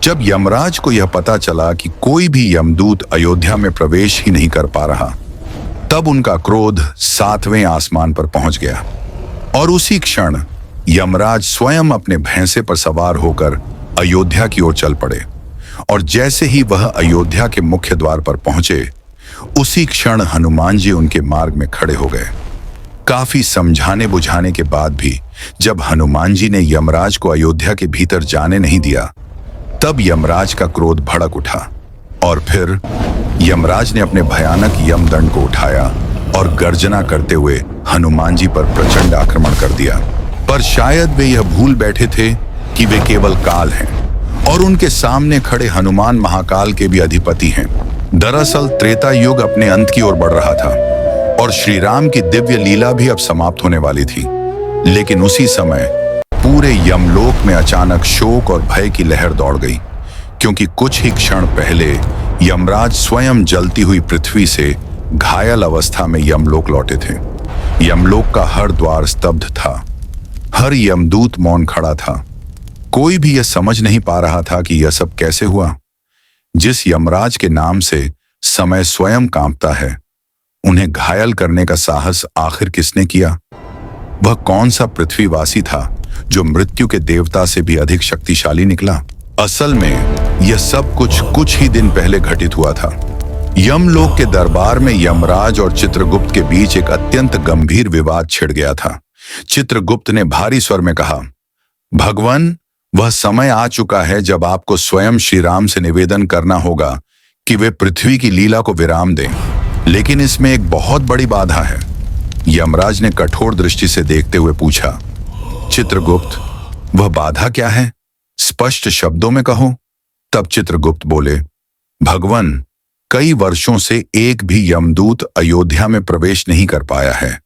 जब यमराज को यह पता चला कि कोई भी यमदूत अयोध्या में प्रवेश ही नहीं कर पा रहा, तब उनका क्रोध 7वें आसमान पर पहुंच गया और उसी क्षण यमराज स्वयं अपने भैंसे पर सवार होकर अयोध्या की ओर चल पड़े। और जैसे ही वह अयोध्या के मुख्य द्वार पर पहुंचे, उसी क्षण हनुमान जी उनके मार्ग में खड़े हो गए। काफी समझाने बुझाने के बाद भी जब हनुमान जी ने यमराज को अयोध्या के भीतर जाने नहीं दिया, तब यमराज का क्रोध भड़क उठा और फिर यमराज ने अपने भयानक यमदंड को उठाया और गर्जना करते हुए हनुमान जी पर प्रचंड आक्रमण कर दिया। पर शायद वे यह भूल बैठे थे कि वे केवल काल हैं और उनके सामने खड़े हनुमान महाकाल के भी अधिपति हैं। दरअसल त्रेता युग अपने अंत की ओर बढ़ रहा था और श्री राम की दिव्य लीला भी अब समाप्त होने वाली थी। लेकिन उसी समय पूरे यमलोक में अचानक शोक और भय की लहर दौड़ गई, क्योंकि कुछ ही क्षण पहले यमराज स्वयं जलती हुई पृथ्वी से घायल अवस्था में यमलोक लौटे थे। यमलोक का हर द्वार स्तब्ध था, हर यमदूत मौन खड़ा था। कोई भी यह समझ नहीं पा रहा था कि यह सब कैसे हुआ। जिस यमराज के नाम से समय स्वयं कांपता है, उन्हें घायल करने का साहस आखिर किसने किया? वह कौन सा पृथ्वीवासी था जो मृत्यु के देवता से भी अधिक शक्तिशाली निकला? असल में यह सब कुछ ही दिन पहले घटित हुआ था। यमलोक के दरबार में यमराज और चित्रगुप्त के बीच एक अत्यंत गंभीर विवाद छिड़ गया था। चित्रगुप्त ने भारी स्वर में कहा, भगवान, वह समय आ चुका है जब आपको स्वयं श्री राम से निवेदन करना होगा कि वे पृथ्वी की लीला को विराम दें। लेकिन इसमें एक बहुत बड़ी बाधा है। यमराज ने कठोर दृष्टि से देखते हुए पूछा, चित्रगुप्त, वह बाधा क्या है? स्पष्ट शब्दों में कहो। तब चित्रगुप्त बोले, भगवान, कई वर्षों से एक भी यमदूत अयोध्या में प्रवेश नहीं कर पाया है।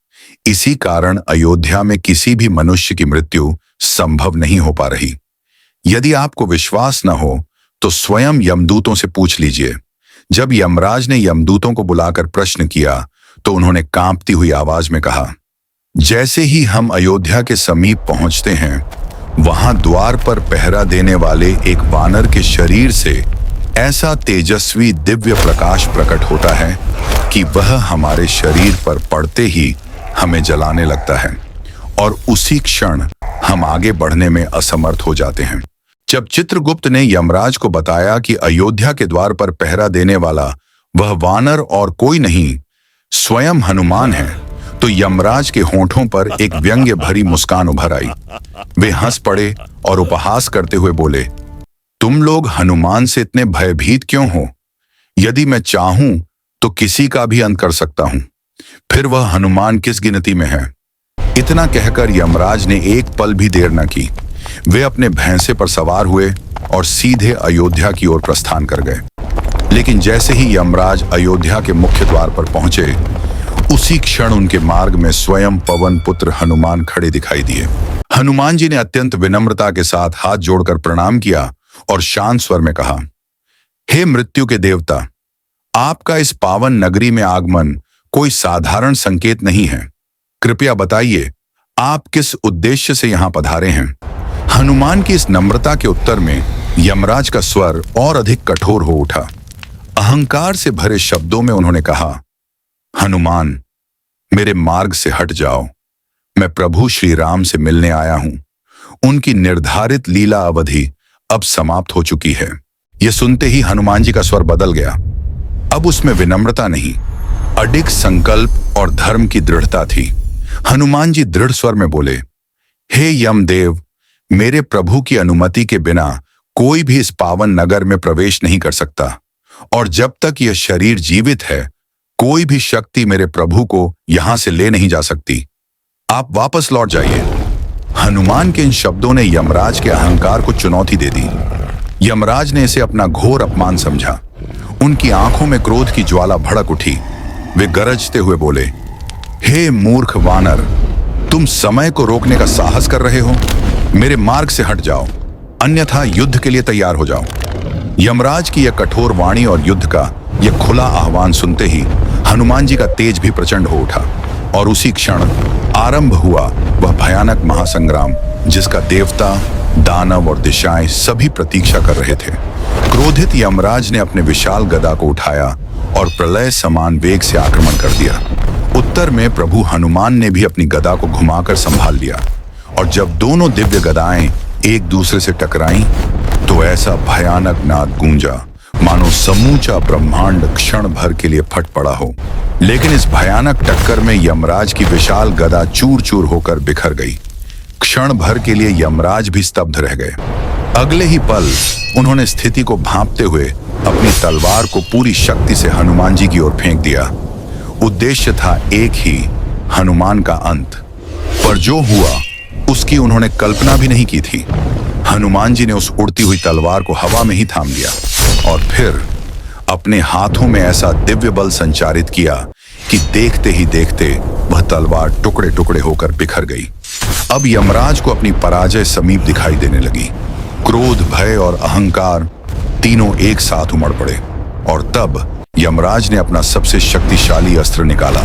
इसी कारण अयोध्या में किसी भी मनुष्य की मृत्यु संभव नहीं हो पा रही। यदि आपको विश्वास न हो तो स्वयं यमदूतों से पूछ लीजिए। जब यमराज ने यमदूतों को बुलाकर प्रश्न किया तो उन्होंने कांपती हुई आवाज में कहा, जैसे ही हम अयोध्या के समीप पहुंचते हैं, वहां द्वार पर पहरा देने वाले एक वानर के शरीर से ऐसा तेजस्वी दिव्य प्रकाश प्रकट होता है कि वह हमारे शरीर पर पड़ते ही हमें जलाने लगता है और उसी क्षण हम आगे बढ़ने में असमर्थ हो जाते हैं। जब चित्रगुप्त ने यमराज को बताया कि अयोध्या के द्वार पर पहरा देने वाला वह वानर और कोई नहीं, स्वयं हनुमान है, तो यमराज के होंठों पर एक व्यंग्य भरी मुस्कान उभर आई। वे हंस पड़े और उपहास करते हुए बोले, तुम लोग हनुमान से इतने भयभीत क्यों हो? यदि मैं चाहूं तो किसी का भी अंत कर सकता हूं, फिर वह हनुमान किस गिनती में है? इतना कहकर यमराज ने एक पल भी देर न की। वे अपने भैंसे पर सवार हुए और सीधे अयोध्या की ओर प्रस्थान कर गए। लेकिन जैसे ही यमराज अयोध्या के मुख्य द्वार पर पहुंचे, उसी क्षण उनके मार्ग में स्वयं पवन पुत्र हनुमान खड़े दिखाई दिए। हनुमान जी ने अत्यंत विनम्रता के साथ हाथ जोड़कर प्रणाम किया और शांत स्वर में कहा, हे मृत्यु के देवता, आपका इस पावन नगरी में आगमन कोई साधारण संकेत नहीं है। कृपया बताइए, आप किस उद्देश्य से यहाँ पधारे हैं? हनुमान की इस नम्रता के उत्तर में यमराज का स्वर और अधिक कठोर हो उठा। अहंकार से भरे शब्दों में उन्होंने कहा, हनुमान, मेरे मार्ग से हट जाओ। मैं प्रभु श्री राम से मिलने आया हूं। उनकी निर्धारित लीला अवधि अब समाप्त हो चुकी है। यह सुनते ही हनुमान जी का स्वर बदल गया। अब उसमें विनम्रता नहीं, अडिग संकल्प और धर्म की दृढ़ता थी। हनुमान जी दृढ़ स्वर में बोले, हे यमदेव, मेरे प्रभु की अनुमति के बिना कोई भी इस पावन नगर में प्रवेश नहीं कर सकता, और जब तक यह शरीर जीवित है, कोई भी शक्ति मेरे प्रभु को यहां से ले नहीं जा सकती। आप वापस लौट जाइए। हनुमान के इन शब्दों ने यमराज के अहंकार को चुनौती दे दी। यमराज ने इसे अपना घोर अपमान समझा। उनकी आंखों में क्रोध की ज्वाला भड़क उठी। वे गरजते हुए बोले, हे मूर्ख वानर, तुम समय को रोकने का साहस कर रहे हो? मेरे मार्ग से हट जाओ, अन्यथा युद्ध के लिए तैयार हो जाओ। यमराज की यह कठोर वाणी और युद्ध का यह खुला आह्वान सुनते ही हनुमान जी का तेज भी प्रचंड हो उठा और उसी क्षण आरंभ हुआ वह भयानक महासंग्राम जिसका देवता, दानव और दिशाएं सभी प्रतीक्षा कर रहे थे। क्रोधित यमराज ने अपने विशाल गदा को उठाया और प्रलय समान वेग से आक्रमण कर दिया। उत्तर में प्रभु हनुमान ने भी अपनी गदा को घुमाकर संभाल लिया, और जब दोनों दिव्य गदाएं एक दूसरे से टकराईं, तो ऐसा भयानक नाद गूंजा मानो समूचा ब्रह्मांड क्षण भर के लिए फट पड़ा हो। लेकिन इस भयानक टक्कर में यमराज की विशाल गदा चूर चूर होकर बिखर गई। क्षण भर के लिए यमराज भी स्तब्ध रह गए। अगले ही पल उन्होंने स्थिति को भांपते हुए अपनी तलवार को पूरी शक्ति से हनुमान जी की ओर फेंक दिया। उद्देश्य था एक ही, हनुमान का अंत। पर जो हुआ उसकी उन्होंने कल्पना भी नहीं की थी। हनुमान जी ने उस उड़ती हुई तलवार को हवा में ही थाम लिया और फिर अपने हाथों में ऐसा दिव्य बल संचारित किया कि देखते ही देखते वह तलवार टुकड़े टुकड़े होकर बिखर गई। अब यमराज को अपनी पराजय समीप दिखाई देने लगी। क्रोध, भय और अहंकार तीनों एक साथ उमड़ पड़े, और तब यमराज ने अपना सबसे शक्तिशाली अस्त्र निकाला,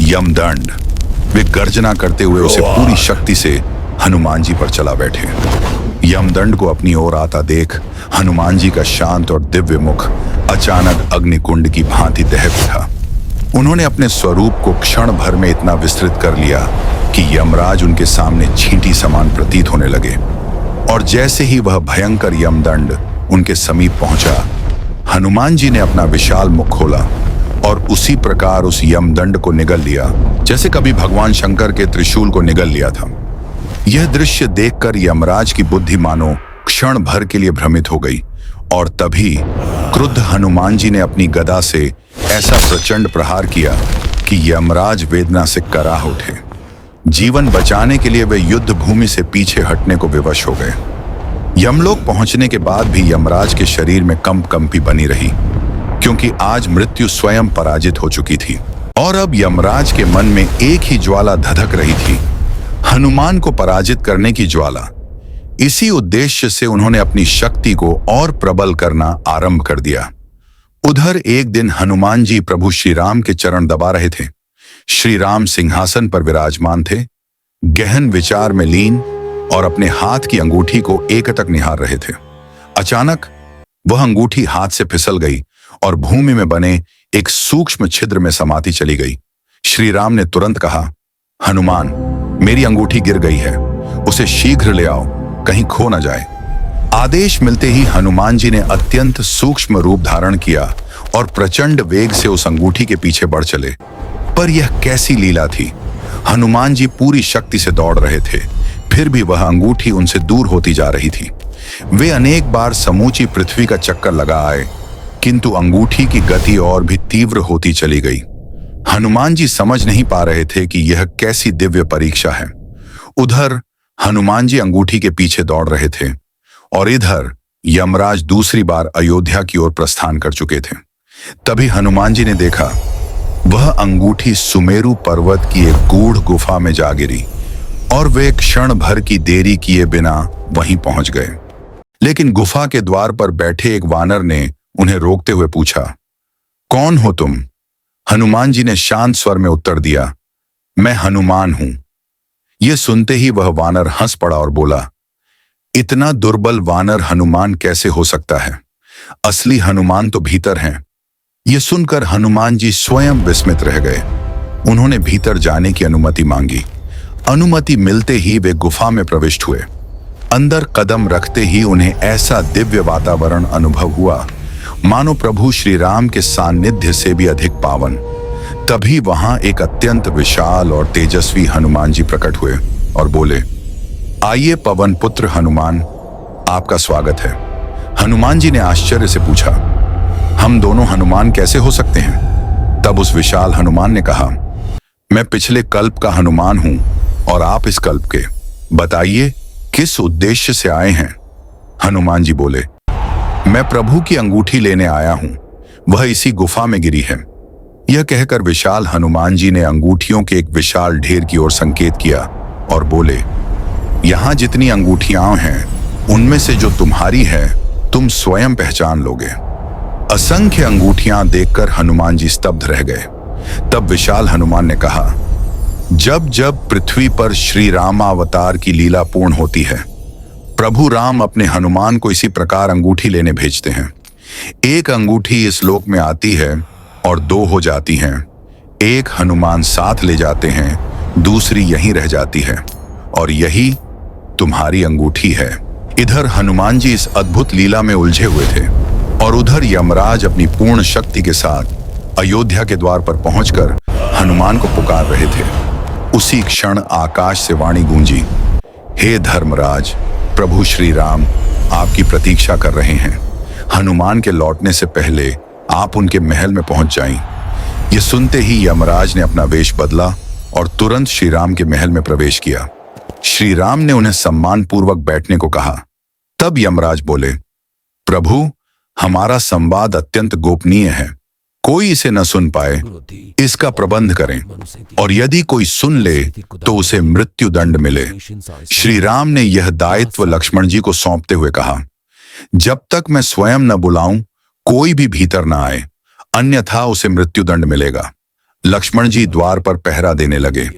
यमदंड। वे गर्जना करते हुए उसे पूरी शक्ति से हनुमान जी पर चला बैठे। यमदंड को अपनी ओर आता देख हनुमान जी का शांत और दिव्य मुख अचानक अग्निकुंड की भांति दहक उठा। उन्होंने अपने स्वरूप को क्षण भर में इतना विस्तृत कर लिया कि यमराज उनके सामने चींटी समान प्रतीत होने लगे। और जैसे ही वह भयंकर यमदंड उनके समीप पहुंचा, हनुमान जी ने अपना विशाल मुख खोला और उसी प्रकार उस यमदंड को निगल लिया, जैसे कभी भगवान शंकर के त्रिशूल को निगल लिया था। यह दृश्य देखकर यमराज की बुद्धि मानो क्षण भर के लिए भ्रमित हो गई, और तभी क्रुद्ध हनुमान जी ने अपनी गदा से ऐसा प्रचंड प्रहार किया कि यमराज वेदना से कराह उठे। जीवन बचाने के लिए वे युद्ध भूमि से पीछे हटने को विवश हो गए। यमलोक पहुंचने के बाद भी यमराज के शरीर में कंपी बनी रही, क्योंकि आज मृत्यु स्वयं पराजित हो चुकी थी। और अब यमराज के मन में एक ही ज्वाला धधक रही थी, हनुमान को पराजित करने की ज्वाला। इसी उद्देश्य से उन्होंने अपनी शक्ति को और प्रबल करना आरंभ कर दिया। उधर एक दिन हनुमान जी प्रभु श्री राम के चरण दबा रहे थे। श्री राम सिंहासन पर विराजमान थे, गहन विचार में लीन, और अपने हाथ की अंगूठी को एकटक निहार रहे थे। अचानक वह अंगूठी हाथ से फिसल गई और भूमि में बने एक सूक्ष्म छिद्र में समाती चली गई। श्री राम ने तुरंत कहा, हनुमान, मेरी अंगूठी गिर गई है, उसे शीघ्र ले आओ, कहीं खो न जाए। आदेश मिलते ही हनुमान जी ने अत्यंत सूक्ष्म रूप धारण किया और प्रचंड वेग से उस अंगूठी के पीछे बढ़ चले। पर यह कैसी लीला थी! हनुमान जी पूरी शक्ति से दौड़ रहे थे, फिर भी वह अंगूठी उनसे दूर होती जा रही थी। वे अनेक बार समूची पृथ्वी का चक्कर लगा आए, किंतु अंगूठी की गति और भी तीव्र होती चली गई। हनुमान जी समझ नहीं पा रहे थे कि यह कैसी दिव्य परीक्षा है। उधर हनुमान जी अंगूठी के पीछे दौड़ रहे थे, और इधर यमराज दूसरी बार अयोध्या की ओर प्रस्थान कर चुके थे। तभी हनुमान जी ने देखा, वह अंगूठी सुमेरु पर्वत की एक गूढ़ गुफा में जा गिरी, और वे क्षण भर की देरी किए बिना वहीं पहुंच गए। लेकिन गुफा के द्वार पर बैठे एक वानर ने उन्हें रोकते हुए पूछा, कौन हो तुम? हनुमान जी ने शांत स्वर में उत्तर दिया, मैं हनुमान हूं। यह सुनते ही वह वानर हंस पड़ा और बोला, इतना दुर्बल वानर हनुमान कैसे हो सकता है? असली हनुमान तो भीतर हैं। यह सुनकर हनुमान जी स्वयं विस्मित रह गए। उन्होंने भीतर जाने की अनुमति मांगी। अनुमति मिलते ही वे गुफा में प्रविष्ट हुए। अंदर कदम रखते ही उन्हें ऐसा दिव्य वातावरण अनुभव हुआ मानो प्रभु श्री राम के सान्निध्य से भी अधिक पावन। तभी वहां एक अत्यंत विशाल और तेजस्वी हनुमान जी प्रकट हुए और बोले, आइए पवन पुत्र हनुमान, आपका स्वागत है। हनुमान जी ने आश्चर्य से पूछा, हम दोनों हनुमान कैसे हो सकते हैं? तब उस विशाल हनुमान ने कहा, मैं पिछले कल्प का हनुमान हूं और आप इस कल्प के। बताइए किस उद्देश्य से आए हैं? हनुमान जी बोले, मैं प्रभु की अंगूठी लेने आया हूं, वह इसी गुफा में गिरी है। यह कहकर विशाल हनुमान जी ने अंगूठियों के एक विशाल ढेर की ओर संकेत किया और बोले, यहां जितनी अंगूठियां हैं उनमें से जो तुम्हारी है तुम स्वयं पहचान लोगे। असंख्य अंगूठियां देखकर हनुमान जी स्तब्ध रह गए। तब विशाल हनुमान ने कहा, जब जब पृथ्वी पर श्री रामावतार की लीला पूर्ण होती है, प्रभु राम अपने हनुमान को इसी प्रकार अंगूठी लेने भेजते हैं। एक अंगूठी इस लोक में आती है और दो हो जाती हैं। एक हनुमान साथ ले जाते हैं, दूसरी यहीं रह जाती है, और यही तुम्हारी अंगूठी है। इधर हनुमान जी इस अद्भुत लीला में उलझे हुए थे और उधर यमराज अपनी पूर्ण शक्ति के साथ अयोध्या के द्वार पर पहुंचकर हनुमान को पुकार रहे थे। उसी क्षण आकाश से वाणी गूंजी, हे धर्मराज, प्रभु श्री राम आपकी प्रतीक्षा कर रहे हैं। हनुमान के लौटने से पहले आप उनके महल में पहुंच जाएं। ये सुनते ही यमराज ने अपना वेश बदला और तुरंत श्री राम के महल में प्रवेश किया। श्री राम ने उन्हें सम्मान पूर्वक बैठने को कहा। तब यमराज बोले, प्रभु, हमारा संवाद अत्यंत गोपनीय है, कोई इसे न सुन पाए, इसका प्रबंध करें, और यदि कोई सुन ले तो उसे मृत्यु दंड मिले। श्री राम ने यह दायित्व लक्ष्मण जी को सौंपते हुए कहा, जब तक मैं स्वयं न बुलाऊं कोई भी भीतर न आए, अन्यथा उसे मृत्यु दंड मिलेगा। लक्ष्मण जी द्वार पर पहरा देने लगे।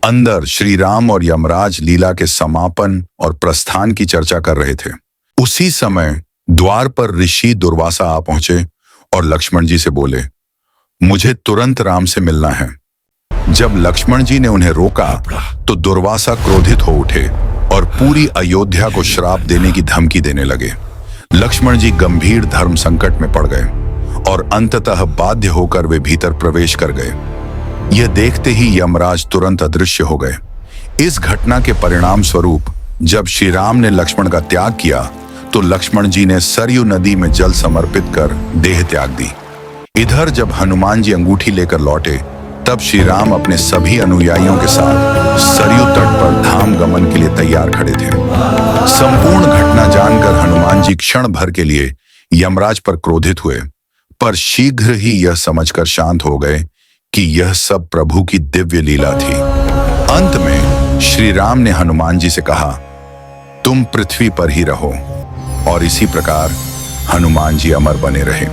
अंदर श्री राम और यमराज लीला के समापन और प्रस्थान की चर्चा कर रहे थे। उसी समय द्वार पर ऋषि दुर्वासा आ पहुंचे और लक्ष्मण जी से बोले, मुझे तुरंत राम से मिलना है। जब लक्ष्मण जी ने उन्हें रोका तो दुर्वासा क्रोधित हो उठे और पूरी अयोध्या को श्राप देने की धमकी देने लगे। लक्ष्मण जी गंभीर धर्म संकट में पड़ गए और अंततः बाध्य होकर वे भीतर प्रवेश कर गए। यह देखते ही यमराज तुरंत अदृश्य हो गए। इस घटना के परिणाम स्वरूप जब श्री राम ने लक्ष्मण का त्याग किया तो लक्ष्मण जी ने सरयू नदी में जल समर्पित कर देह त्याग दी। इधर जब हनुमान जी अंगूठी लेकर लौटे तब श्री राम अपने सभी अनुयायियों के साथ सरयू तट पर धाम गमन के लिए तैयार खड़े थे। संपूर्ण घटना जानकर हनुमान जी क्षण भर के लिए यमराज पर क्रोधित हुए, पर शीघ्र ही यह समझकर शांत हो गए कि यह सब प्रभु की दिव्य लीला थी। अंत में श्री राम ने हनुमान जी से कहा, तुम पृथ्वी पर ही रहो, और इसी प्रकार हनुमान जी अमर बने रहे।